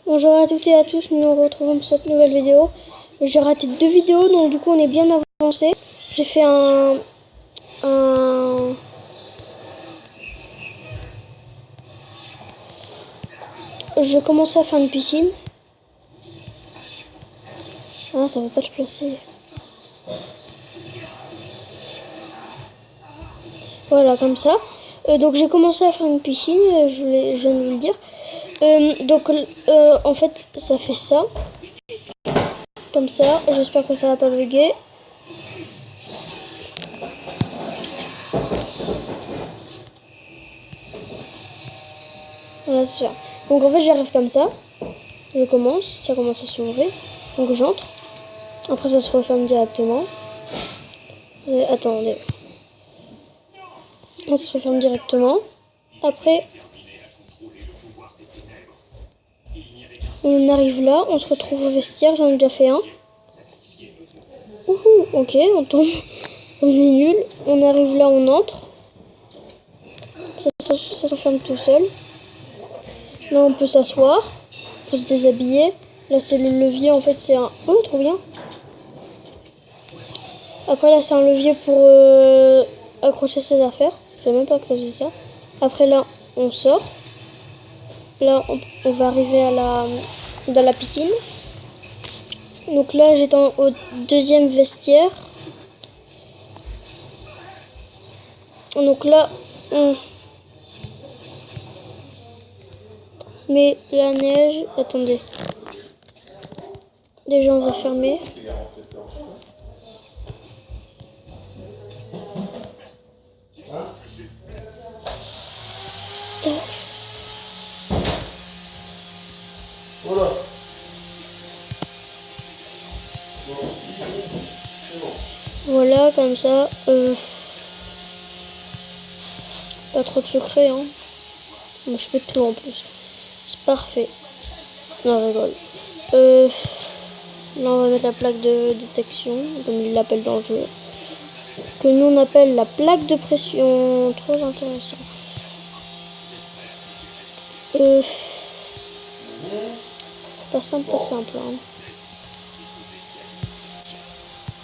Bonjour à toutes et à tous, nous nous retrouvons pour cette nouvelle vidéo. J'ai raté 2 vidéos, donc du coup on est bien avancé. J'ai fait Je commençais à faire une piscine. Ah, ça va pas te placer. Voilà, comme ça. Donc j'ai commencé à faire une piscine, je viens de vous le dire. En fait, ça fait ça. Comme ça, j'espère que ça va pas bugger. Voilà, c'est ça. Donc en fait, j'arrive comme ça. Ça commence à s'ouvrir. Donc j'entre. Après, ça se referme directement. Attendez. Ça se referme directement. Après, on arrive là. On se retrouve au vestiaire. J'en ai déjà fait un. Ouhou, ok, on tombe. On est nul. On arrive là, on entre. Ça se ferme tout seul. Là, on peut s'asseoir. Faut se déshabiller. Là, c'est le levier. En fait, c'est un... Oh, trop bien. Après, là, c'est un levier pour accrocher ses affaires. Je savais même pas que ça faisait ça. Après, là, on sort. Là, on va arriver dans la piscine. Donc là, j'étais au deuxième vestiaire. Donc là, on met la neige. Attendez. Déjà, on va fermer. Tac. Voilà. Voilà, comme ça. Pas trop de secret, hein. Moi, je fais tout en plus. C'est parfait. Non, je rigole. Là, on va mettre la plaque de détection, comme ils l'appellent dans le jeu. Que nous, on appelle la plaque de pression. Trop intéressant. Pas simple, hein.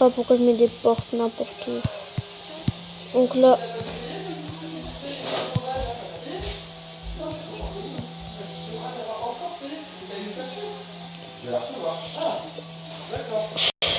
Ah, pourquoi je mets des portes n'importe où. Donc là...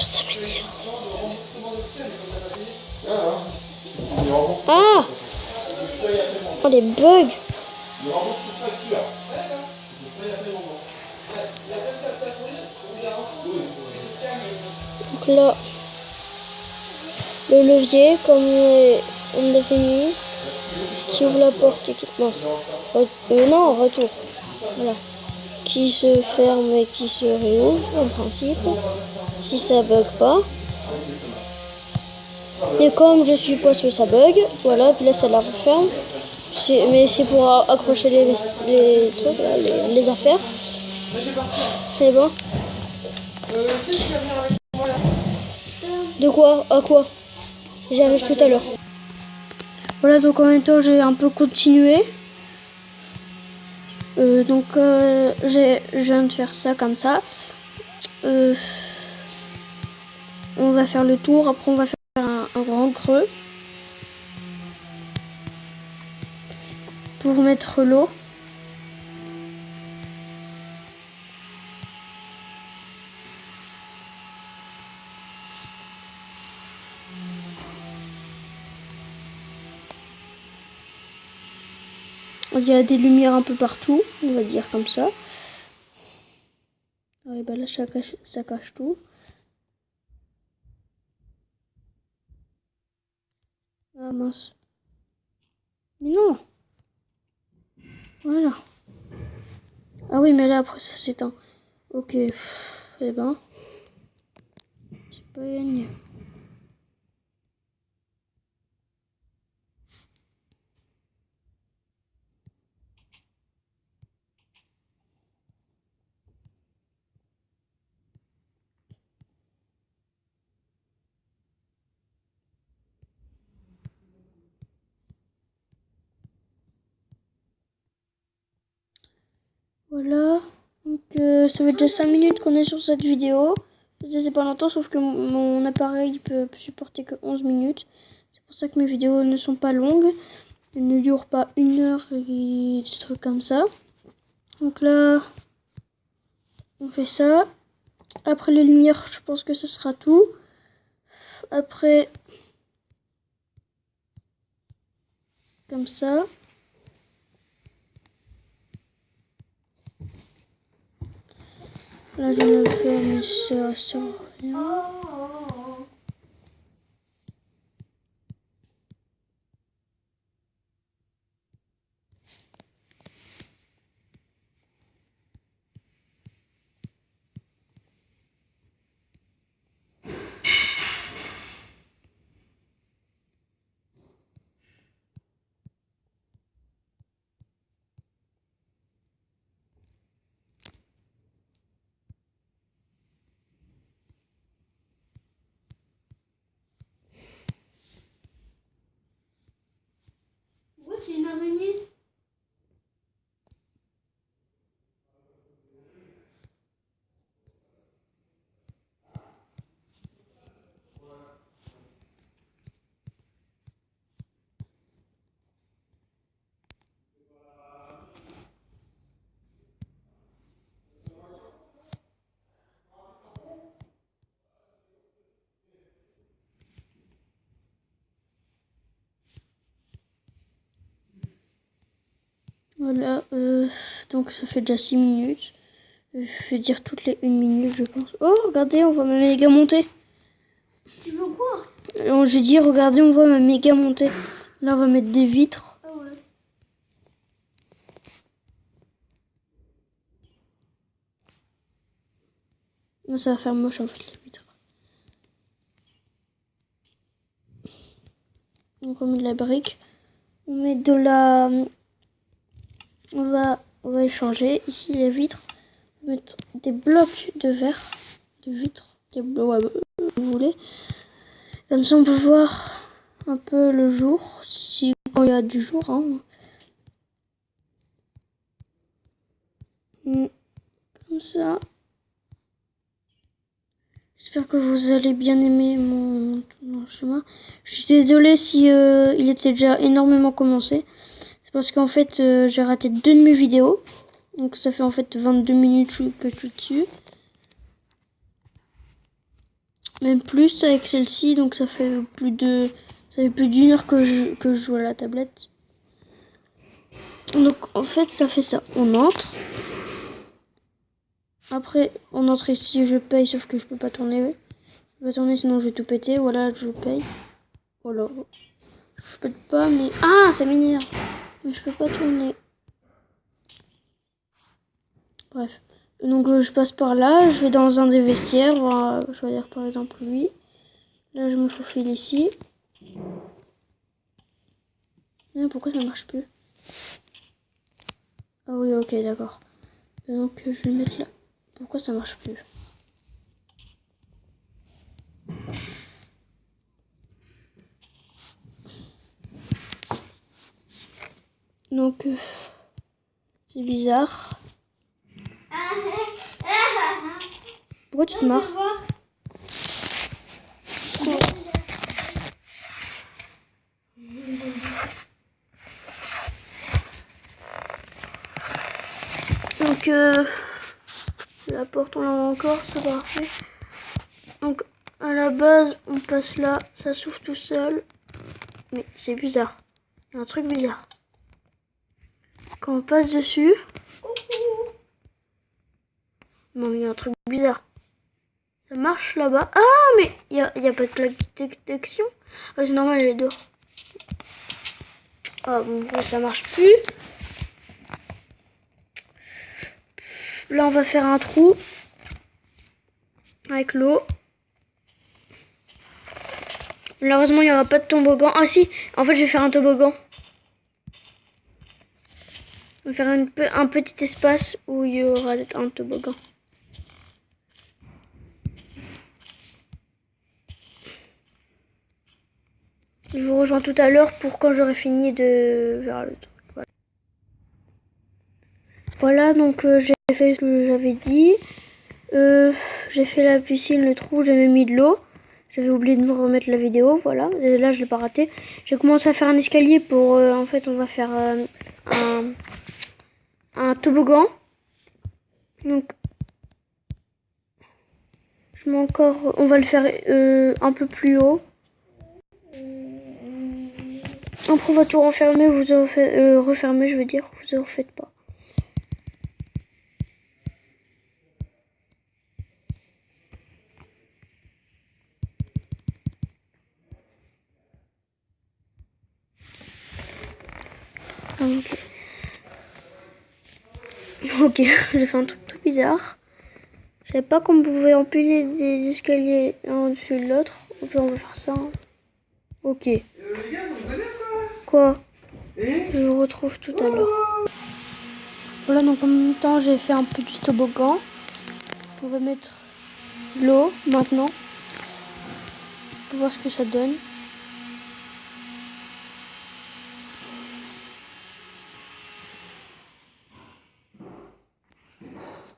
Ça m'énerve. Ah! Oh, les bugs! Donc là, le levier, comme on l'avait mis, qui ouvre la porte et qui... Mince. Non, retour. Voilà. Qui se ferme et qui se réouvre, en principe. Si ça bug pas. Et comme je suis poisson, ça bug. Voilà, puis là, ça la referme. Mais c'est pour accrocher les trucs, là, les affaires. C'est bon. De quoi? À quoi? J'arrive tout à l'heure. Voilà, donc en même temps, j'ai un peu continué. Je viens de faire ça comme ça. On va faire le tour. Après, on va faire un grand creux. Pour mettre l'eau. Il y a des lumières un peu partout, on va dire comme ça. Et ben là, ça cache tout. Ah mince. Mais non. Voilà. Ah oui, mais là, après, ça s'éteint. Ok. Eh ben. J'ai pas gagné. Voilà. Ok. ça fait déjà 5 minutes qu'on est sur cette vidéo. C'est pas longtemps, sauf que mon appareil peut supporter que 11 minutes. C'est pour ça que mes vidéos ne sont pas longues. Elles ne durent pas 1 heure et des trucs comme ça. Donc là, on fait ça. Après les lumières, je pense que ce sera tout. Après, comme ça. Là, je le fais, mais ça sert à rien. Pourquoi c'est une araignée? Voilà, donc ça fait déjà 6 minutes. Je vais dire toutes les 1 minute, je pense. Oh, regardez, on voit ma méga montée. Tu veux quoi? J'ai dit, regardez, on voit ma méga montée. Là, on va mettre des vitres. Ah ouais. Là, ça va faire moche en fait, les vitres. Donc, on met de la brique. On met de la... On va échanger. Ici, les vitres. On va mettre des blocs de verre. De vitres. Des blocs, ouais, vous voulez. Comme ça, on peut voir un peu le jour. Si quand il y a du jour, hein. Comme ça. J'espère que vous allez bien aimer mon schéma. Je suis désolée si il était déjà énormément commencé. C'est parce qu'en fait, j'ai raté 2 de mes vidéos. Donc ça fait en fait 22 minutes que je suis dessus. Même plus avec celle-ci. Donc ça fait plus d'1 heure que je joue à la tablette. Donc en fait, ça fait ça. On entre. Après, on entre ici, je paye, sauf que je peux pas tourner. Je peux pas tourner, sinon je vais tout péter. Voilà, je paye. Voilà. Je peux pas, mais... Ah, ça m'énerve. Mais je peux pas tourner. Bref. Donc je passe par là, je vais dans un des vestiaires. On va choisir par exemple lui. Là, je me faufile ici. Mais pourquoi ça marche plus? Ah oui, ok, d'accord. Donc je vais le mettre là. Pourquoi ça marche plus? Donc c'est bizarre. Pourquoi tu te marres? Donc la porte on l'a encore, c'est parfait. Donc à la base on passe là, ça s'ouvre tout seul. Mais c'est bizarre. Il y a un truc bizarre. Quand on passe dessus... Non mais il y a un truc bizarre. Ça marche là-bas. Ah mais il y a pas de plaque de détection. Ah, c'est normal, elle est dehors. Ah bon, ça marche plus. Là on va faire un trou. Avec l'eau. Malheureusement il n'y aura pas de toboggan. Ah si, en fait je vais faire un toboggan. On va faire un petit espace où il y aura un toboggan. Je vous rejoins tout à l'heure pour quand j'aurai fini de faire le truc. Voilà, donc j'ai fait ce que j'avais dit. J'ai fait la piscine, le trou, j'ai même mis de l'eau. J'avais oublié de vous remettre la vidéo, voilà. Et là, je l'ai pas raté. J'ai commencé à faire un escalier pour... en fait, on va faire un toboggan. Donc, je mets encore... On va le faire un peu plus haut. Après, on va tout refermer, refermer, je veux dire. Vous en faites pas. Ok, j'ai fait un truc tout bizarre. Je savais pas qu'on pouvait empiler des escaliers l'un au-dessus de l'autre. Ok, on va faire ça. Ok. Les gars, vous allez Quoi? Et Je vous retrouve tout à l'heure. Voilà, donc en même temps, j'ai fait un petit toboggan. On va mettre l'eau maintenant. Pour voir ce que ça donne.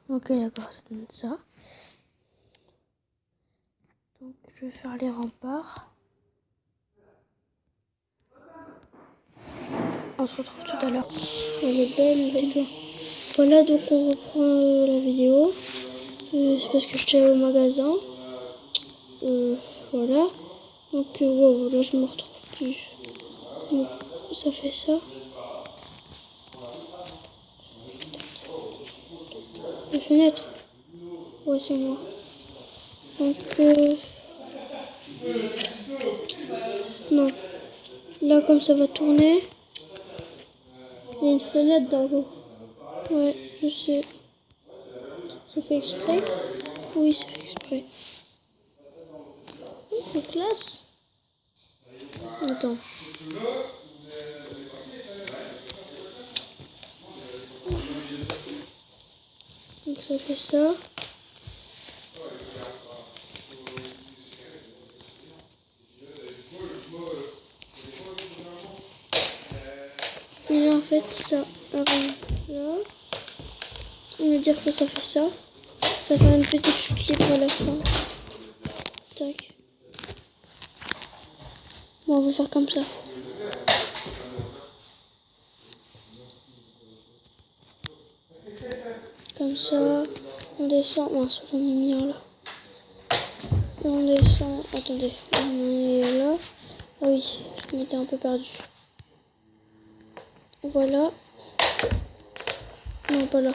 Ok, d'accord, ça donne ça. Donc, je vais faire les remparts. On se retrouve tout à l'heure. Elle est belle, tais-toi. Voilà, donc on reprend la vidéo. C'est parce que j'étais au magasin. Voilà. Donc, wow, là, je me retrouve plus. Donc, ça fait ça. Les fenêtres. Ouais, c'est moi. Donc, non. Là, comme ça va tourner. Il y a une fenêtre dans l'eau. Ouais, je sais. C'est fait exprès? Oui, c'est fait exprès. C'est classe. Attends. Donc ça fait ça. Et là en fait ça arrive là. On va dire que ça fait ça. Ça fait une petite chute libre à la fin. Tac. Bon, on va faire comme ça. Comme ça. On descend. Mince, j'en ai mis un là. Et on descend. Attendez. On est là. Ah oui, je m'étais un peu perdu. Voilà. Non, pas là.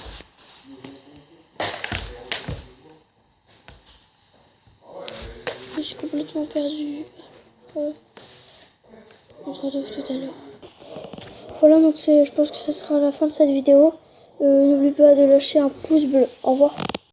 Je suis complètement perdue. On se retrouve tout à l'heure. Voilà, donc je pense que ce sera la fin de cette vidéo. N'oubliez pas de lâcher un pouce bleu. Au revoir.